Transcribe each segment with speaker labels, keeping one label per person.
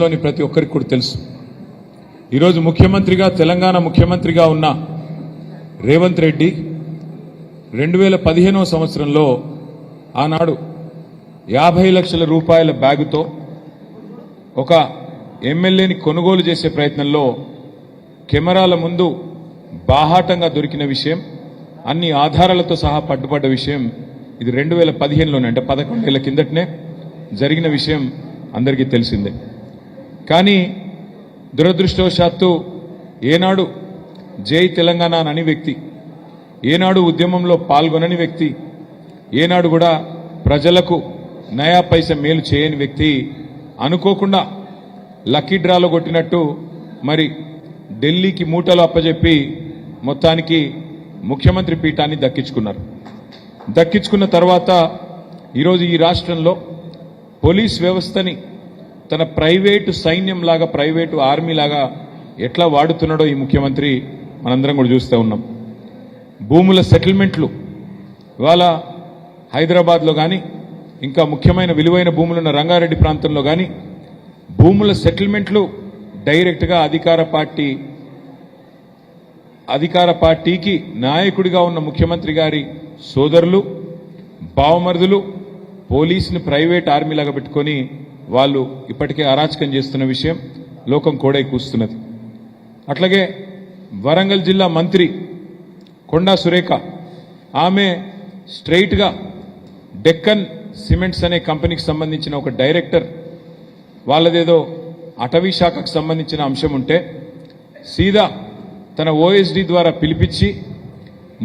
Speaker 1: లోని ప్రతి ఒక్కరికి కూడా తెలుసు. ఈరోజు ముఖ్యమంత్రిగా తెలంగాణ ముఖ్యమంత్రిగా ఉన్న రేవంత్ రెడ్డి 2015వ సంవత్సరంలో ఆనాడు 50 లక్షల రూపాయల బ్యాగుతో ఒక ఎమ్మెల్యేని కొనుగోలు చేసే ప్రయత్నంలో కెమెరాల ముందు బాహాటంగా దొరికిన విషయం, అన్ని ఆధారాలతో సహా పట్టుబడ్డ విషయం ఇది 2015లోనే, అంటే 11 ఏళ్ల కిందటనే జరిగిన విషయం అందరికీ తెలిసిందే. కానీ దురదృష్టవశాత్తు ఏనాడు జై తెలంగాణ అని వ్యక్తి, ఏనాడు ఉద్యమంలో పాల్గొనని వ్యక్తి, ఏనాడు కూడా ప్రజలకు నయా పైస మేలు చేయని వ్యక్తి అనుకోకుండా లక్కీ డ్రాలో కొట్టినట్టు మరి ఢిల్లీకి మూటలు అప్పజెప్పి మొత్తానికి ముఖ్యమంత్రి పీఠాన్ని దక్కించుకున్నారు. దక్కించుకున్న తర్వాత ఈరోజు ఈ రాష్ట్రంలో పోలీస్ వ్యవస్థని తన ప్రైవేటు సైన్యంలాగా, ప్రైవేటు ఆర్మీలాగా ఎట్లా వాడుతున్నాడో ఈ ముఖ్యమంత్రి మనందరం కూడా చూస్తూ ఉన్నాం. భూముల సెటిల్మెంట్లు ఇవాళ హైదరాబాద్లో కానీ, ఇంకా ముఖ్యమైన విలువైన భూములున్న రంగారెడ్డి ప్రాంతంలో కానీ భూముల సెటిల్మెంట్లు డైరెక్ట్గా అధికార పార్టీకి నాయకుడిగా ఉన్న ముఖ్యమంత్రి గారి సోదరులు, బావమరుదులు పోలీసుని ప్రైవేట్ ఆర్మీలాగా పెట్టుకొని వాళ్ళు ఇప్పటికే అరాచకం చేస్తున్న విషయం లోకం కోడై కూస్తున్నది. అట్లాగే వరంగల్ జిల్లా మంత్రి కొండా సురేఖ, ఆమె స్ట్రైట్గా డెక్కన్ సిమెంట్స్ అనే కంపెనీకి సంబంధించిన ఒక డైరెక్టర్, వాళ్ళదేదో అటవీ శాఖకు సంబంధించిన అంశం ఉంటే సీదా తన ఓఎస్డీ ద్వారా పిలిపించి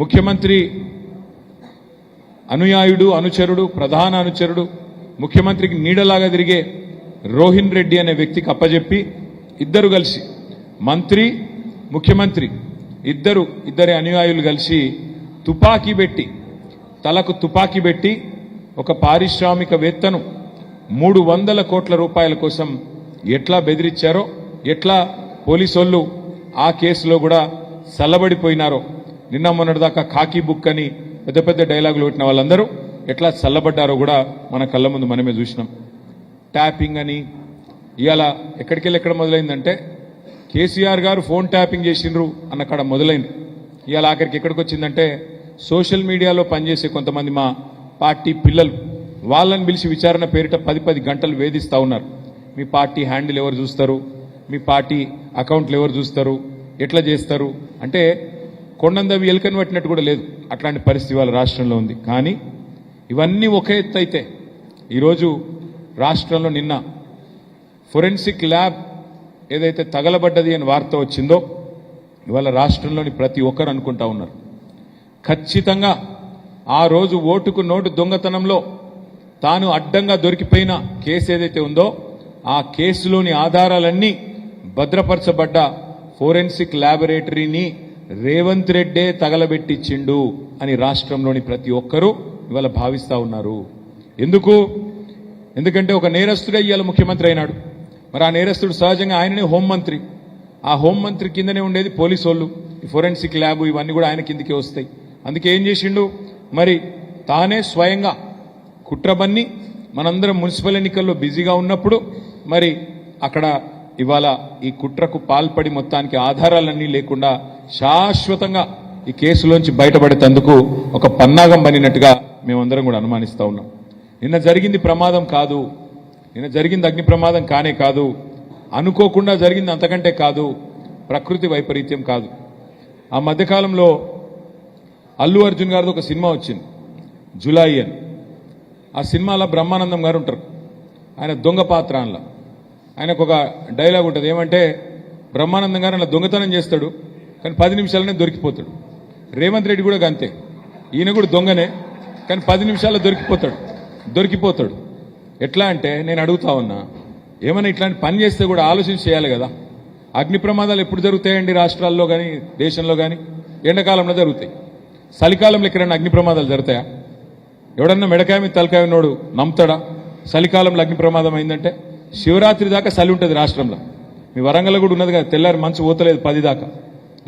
Speaker 1: ముఖ్యమంత్రి అనుయాయుడు, అనుచరుడు, ప్రధాన అనుచరుడు, ముఖ్యమంత్రికి నీడలాగా తిరిగే రోహిన్ రెడ్డి అనే వ్యక్తికి అప్పజెప్పి ఇద్దరు కలిసి, మంత్రి ముఖ్యమంత్రి ఇద్దరి అనుయాయులు కలిసి తుపాకీ పెట్టి, తలకు తుపాకీ పెట్టి ఒక పారిశ్రామికవేత్తను 300 కోట్ల రూపాయల కోసం ఎట్లా బెదిరించారో, ఎట్లా పోలీసోళ్ళు ఆ కేసులో కూడా చల్లబడిపోయినారో, నిన్న మొన్నటిదాకా కాకి బుక్ అని పెద్ద పెద్ద డైలాగులు పెట్టిన వాళ్ళందరూ ఎట్లా చల్లబడ్డారో కూడా మన కళ్ళ ముందు మనమే చూసినాం. ట్యాపింగ్ అని ఇవాళ ఎక్కడ మొదలైందంటే కేసీఆర్ గారు ఫోన్ ట్యాపింగ్ చేసిండ్రు అన్న కాడ మొదలైంది. ఇవాళ ఆఖరికి ఎక్కడికి వచ్చిందంటే సోషల్ మీడియాలో పనిచేసే కొంతమంది మా పార్టీ పిల్లలు, వాళ్ళని పిలిచి విచారణ పేరిట 10 గంటలు వేధిస్తూ ఉన్నారు. మీ పార్టీ హ్యాండిల్ ఎవరు చూస్తారు, మీ పార్టీ అకౌంట్లు ఎవరు చూస్తారు, ఎట్లా చేస్తారు అంటే కొండందవి ఎలుకని పట్టినట్టు కూడా లేదు. అట్లాంటి పరిస్థితి వాళ్ళ రాష్ట్రంలో ఉంది. కానీ ఇవన్నీ ఒక ఎత్తు అయితే ఈరోజు రాష్ట్రంలో నిన్న ఫోరెన్సిక్ ల్యాబ్ ఏదైతే తగలబడ్డది అని వార్త వచ్చిందో, ఇవాళ రాష్ట్రంలోని ప్రతి ఒక్కరు అనుకుంటా ఉన్నారు ఖచ్చితంగా ఆ రోజు ఓటుకు నోటు దొంగతనంలో తాను అడ్డంగా దొరికిపోయిన కేసు ఏదైతే ఉందో ఆ కేసులోని ఆధారాలన్నీ భద్రపరచబడ్డ ఫోరెన్సిక్ ల్యాబొరేటరీని రేవంత్ రెడ్డే తగలబెట్టించిండు అని రాష్ట్రంలోని ప్రతి ఒక్కరూ ఇవాళ భావిస్తా ఉన్నారు. ఎందుకంటే ఒక నేరస్తుడే ఇవాళ ముఖ్యమంత్రి అయినాడు. మరి ఆ నేరస్తుడు సహజంగా ఆయననే హోంమంత్రి, ఆ హోంమంత్రి కిందనే ఉండేది పోలీసు వాళ్ళు, ఈ ఫోరెన్సిక్ ల్యాబ్ ఇవన్నీ కూడా ఆయన కిందకే వస్తాయి. అందుకే ఏం చేసిండు, మరి తానే స్వయంగా కుట్రబన్ని మనందరం మున్సిపల్ ఎన్నికల్లో బిజీగా ఉన్నప్పుడు మరి అక్కడ ఇవాళ ఈ కుట్రకు పాల్పడి మొత్తానికి ఆధారాలన్నీ లేకుండా శాశ్వతంగా ఈ కేసులోంచి బయటపడేందుకు ఒక పన్నాగం బనినట్టుగా మేమందరం కూడా అనుమానిస్తా ఉన్నాం. నిన్న జరిగింది ప్రమాదం కాదు, నిన్న జరిగింది అగ్ని ప్రమాదం కానే కాదు, అనుకోకుండా జరిగింది అంతకంటే కాదు, ప్రకృతి వైపరీత్యం కాదు. ఆ మధ్యకాలంలో అల్లు అర్జున్ గారిది ఒక సినిమా వచ్చింది జులాయి అని. ఆ సినిమాలో బ్రహ్మానందం గారు ఉంటారు, ఆయన దొంగ పాత్ర. అందులో ఆయనకు ఒక డైలాగ్ ఉంటుంది, ఏమంటే బ్రహ్మానందం గారు అలా దొంగతనం చేస్తాడు కానీ 10 నిమిషాలనే దొరికిపోతాడు. రేవంత్ రెడ్డి కూడా అంతే, ఈయన కూడా దొంగనే కానీ 10 నిమిషాల్లో దొరికిపోతాడు. ఎట్లా అంటే నేను అడుగుతా ఉన్నా, ఏమైనా ఇట్లాంటి పని చేస్తే కూడా ఆలోచించి చేయాలి కదా. అగ్ని ప్రమాదాలు ఎప్పుడు జరుగుతాయండి రాష్ట్రాల్లో కానీ దేశంలో కానీ? ఎండాకాలంలో జరుగుతాయి. చలికాలంలో ఎక్కడైనా అగ్ని ప్రమాదాలు జరుగుతాయా? ఎవడన్నా మెడకాయ మీద తలకాయ ఉన్నోడు నమ్ముతాడా చలికాలంలో అగ్ని ప్రమాదం అయిందంటే? శివరాత్రి దాకా చలి ఉంటుంది రాష్ట్రంలో. మీ వరంగల్ కూడా ఉన్నది కదా, తెల్లారి మంచు పోతలేదు 10 దాకా.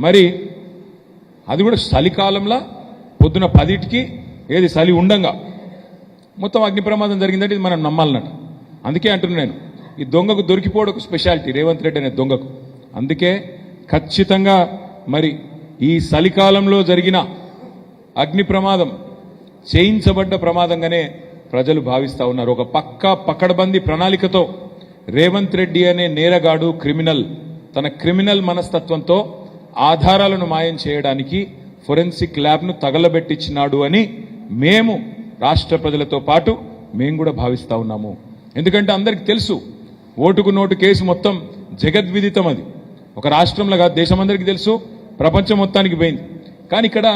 Speaker 1: మరి అది కూడా చలికాలంలో పొద్దున 10కి ఏది చలి ఉండంగా మొత్తం అగ్ని ప్రమాదం జరిగిందంటే ఇది మనం నమ్మాలన్నట్టు. అందుకే అంటున్నాను నేను, ఈ దొంగకు దొరికిపోవడం ఒక స్పెషాలిటీ రేవంత్ రెడ్డి అనే దొంగకు. అందుకే ఖచ్చితంగా మరి ఈ చలికాలంలో జరిగిన అగ్ని ప్రమాదం చేయించబడ్డ ప్రమాదంగానే ప్రజలు భావిస్తా ఉన్నారు. ఒక పక్కడబందీ ప్రణాళికతో రేవంత్ రెడ్డి అనే నేరగాడు క్రిమినల్ తన క్రిమినల్ మనస్తత్వంతో ఆధారాలను మాయం చేయడానికి ఫోరెన్సిక్ ల్యాబ్ను తగలబెట్టించినాడు అని మేము రాష్ట్ర ప్రజలతో పాటు మేము కూడా భావిస్తా ఉన్నాము. ఎందుకంటే అందరికీ తెలుసు ఓటుకు నోటు కేసు మొత్తం జగద్విదితం. అది ఒక రాష్ట్రంలో కాదు, దేశమందరికీ తెలుసు, ప్రపంచం మొత్తానికి పోయింది. కానీ ఇక్కడ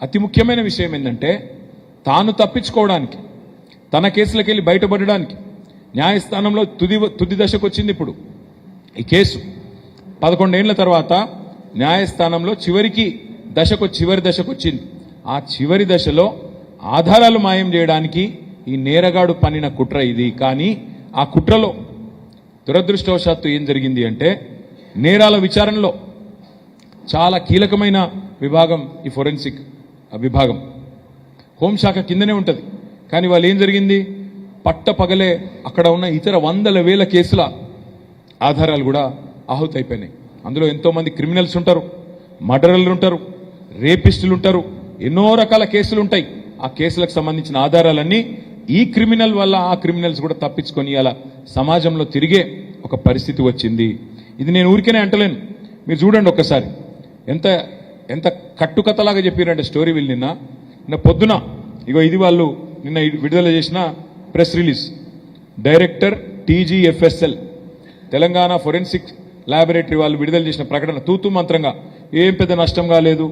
Speaker 1: అతి ముఖ్యమైన విషయం ఏంటంటే తాను తప్పించుకోవడానికి, తన కేసులకు వెళ్ళి బయటపడడానికి న్యాయస్థానంలో తుది దశకు వచ్చింది. ఇప్పుడు ఈ కేసు 11 ఏళ్ల తర్వాత న్యాయస్థానంలో చివరి దశకు వచ్చింది. ఆ చివరి దశలో ఆధారాలు మాయం చేయడానికి ఈ నేరగాడు పన్నిన కుట్ర ఇది. కానీ ఆ కుట్రలో దురదృష్టవశాత్తు ఏం జరిగింది అంటే నేరాల విచారణలో చాలా కీలకమైన విభాగం ఈ ఫోరెన్సిక్ విభాగం హోంశాఖ కిందనే ఉంటుంది. కానీ వాళ్ళు ఏం జరిగింది, పట్టపగలే అక్కడ ఉన్న ఇతర వందల వేల కేసుల ఆధారాలు కూడా ఆహుతైపోయినాయి. అందులో ఎంతో మంది క్రిమినల్స్ ఉంటారు, మర్డరర్లు ఉంటారు, రేపిస్టులు ఉంటారు, ఎన్నో రకాల కేసులు ఉంటాయి. ఆ కేసులకు సంబంధించిన ఆధారాలన్నీ ఈ క్రిమినల్ వల్ల ఆ క్రిమినల్స్ కూడా తప్పించుకొని అలా సమాజంలో తిరిగే ఒక పరిస్థితి వచ్చింది. ఇది నేను ఊరికేనే అంటలేను, మీరు చూడండి ఒక్కసారి ఎంత ఎంత కట్టుకథలాగా చెప్పారంటే స్టోరీ. వీళ్ళు నిన్న పొద్దున ఇగో ఇది వాళ్ళు నిన్న విడుదల చేసిన press release. Director TGFSL Telangana forensic laboratory వాళ్ళు విడుదల చేసిన ప్రకటన తూతూ మంత్రంగా ఏం పెద్ద నష్టం కాలేదు,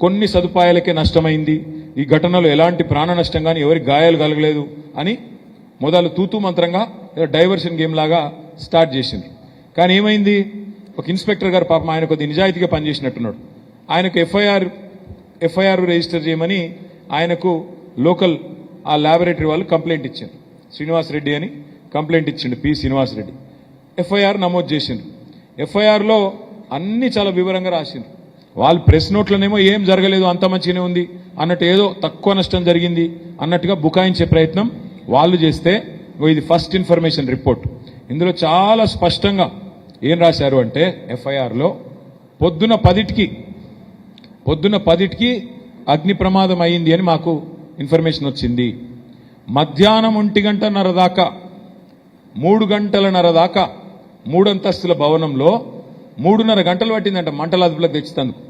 Speaker 1: కొన్ని సదుపాయాలకే నష్టమైంది, ఈ ఘటనలో ఎలాంటి ప్రాణ నష్టం కానీ ఎవరికి గాయాలు కలగలేదు అని మొదలు తూతూ మంత్రంగా డైవర్షన్ గేమ్ లాగా స్టార్ట్ చేసింది. కానీ ఏమైంది, ఒక ఇన్స్పెక్టర్ గారు పాపం ఆయన కొద్ది నిజాయితీగా పనిచేసినట్టున్నాడు. ఆయనకు ఎఫ్ఐఆర్ రిజిస్టర్ చేయమని ఆయనకు లోకల్ ఆ ల్యాబొరేటరీ వాళ్ళు కంప్లైంట్ ఇచ్చారు. శ్రీనివాసరెడ్డి అని కంప్లైంట్ ఇచ్చిండు, P. శ్రీనివాసరెడ్డి. ఎఫ్ఐఆర్ నమోదు చేసిండు. ఎఫ్ఐఆర్లో అన్ని చాలా వివరంగా రాసిండు. వాళ్ళు ప్రెస్ నోట్లనేమో ఏం జరగలేదు, అంత మంచిగానే ఉంది అన్నట్టు, ఏదో తక్కువ నష్టం జరిగింది అన్నట్టుగా బుకాయించే ప్రయత్నం వాళ్ళు చేస్తే, ఇది ఫస్ట్ ఇన్ఫర్మేషన్ రిపోర్ట్. ఇందులో చాలా స్పష్టంగా ఏం రాశారు అంటే ఎఫ్ఐఆర్లో పొద్దున 10కి అగ్ని ప్రమాదం అయింది అని మాకు ఇన్ఫర్మేషన్ వచ్చింది. మధ్యాహ్నం 1:30 దాకా 3 గంటలన్నర దాకా 3 అంతస్తుల భవనంలో 3.5 గంటలు పట్టిందంట మంటల అదుపులోకి తెచ్చుతందుకు.